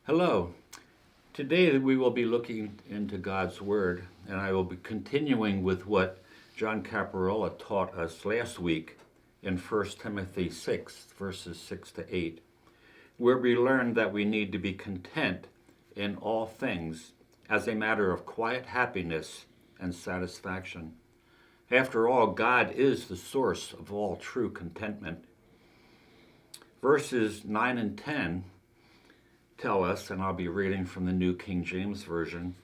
Hello. Today we will be looking into God's Word, and I will be continuing with what John Caparola taught us last week in 1 Timothy 6, verses 6 to 8, where we learned that we need to be content in all things as a matter of quiet happiness and satisfaction. After all, God is the source of all true contentment. Verses 9 and 10 tell us, and I'll be reading from the New King James Version,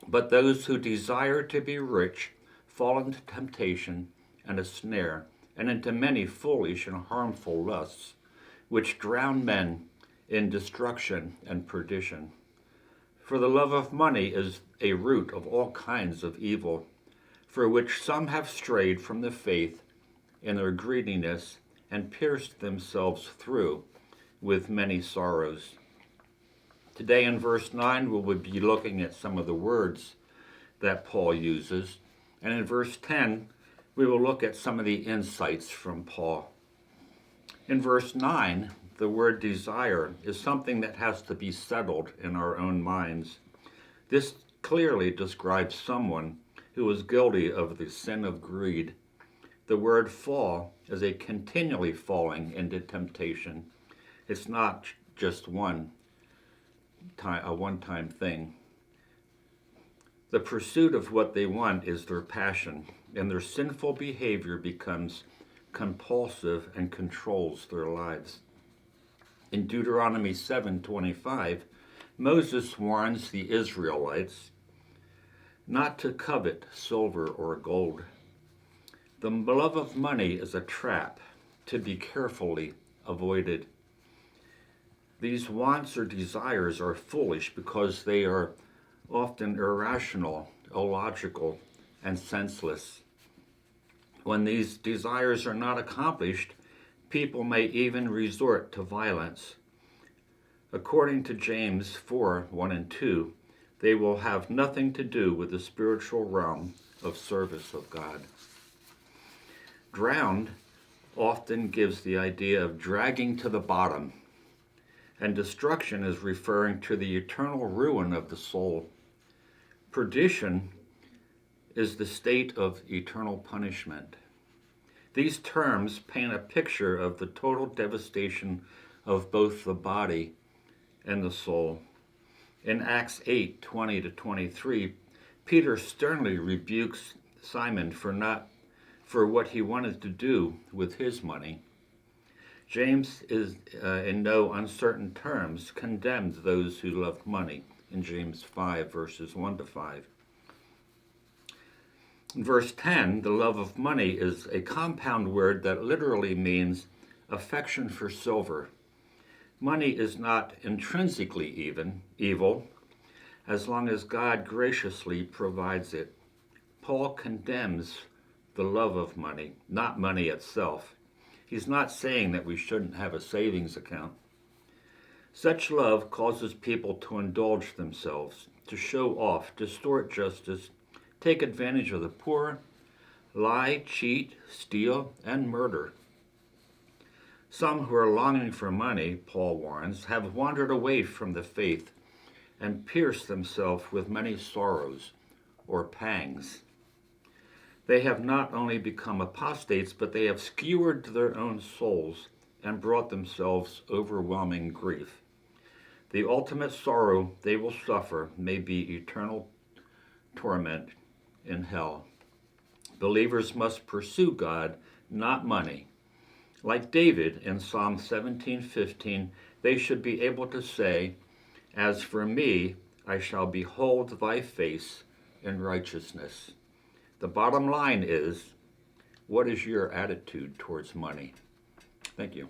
"But those who desire to be rich fall into temptation and a snare, and into many foolish and harmful lusts, which drown men in destruction and perdition. For the love of money is a root of all kinds of evil, for which some have strayed from the faith in their greediness and pierced themselves through with many sorrows." Today in verse 9, we will be looking at some of the words that Paul uses. And in verse 10, we will look at some of the insights from Paul. In verse 9, the word desire is something that has to be settled in our own minds. This clearly describes someone who is guilty of the sin of greed. The word fall is a continually falling into temptation. It's not just a one-time thing. The pursuit of what they want is their passion, and their sinful behavior becomes compulsive and controls their lives. In Deuteronomy 7:25, Moses warns the Israelites not to covet silver or gold. The love of money is a trap to be carefully avoided. These wants or desires are foolish because they are often irrational, illogical, and senseless. When these desires are not accomplished, people may even resort to violence. According to James 4:1 and 2, they will have nothing to do with the spiritual realm of service of God. Drowned often gives the idea of dragging to the bottom, and destruction is referring to the eternal ruin of the soul. Perdition is the state of eternal punishment. These terms paint a picture of the total devastation of both the body and the soul. In Acts 8:20 to 23, Peter sternly rebukes Simon for what he wanted to do with his money. James is, in no uncertain terms, condemned those who love money in James 5, verses 1 to 5. In verse 10, the love of money is a compound word that literally means affection for silver. Money is not intrinsically evil, as long as God graciously provides it. Paul condemns the love of money, not money itself. He's not saying that we shouldn't have a savings account. Such love causes people to indulge themselves, to show off, distort justice, take advantage of the poor, lie, cheat, steal, and murder. Some who are longing for money, Paul warns, have wandered away from the faith and pierced themselves with many sorrows or pangs. They have not only become apostates, but they have skewered their own souls and brought themselves overwhelming grief. The ultimate sorrow they will suffer may be eternal torment in hell. Believers must pursue God, not money. Like David in Psalm 17:15, they should be able to say, "As for me, I shall behold thy face in righteousness." The bottom line is, what is your attitude towards money? Thank you.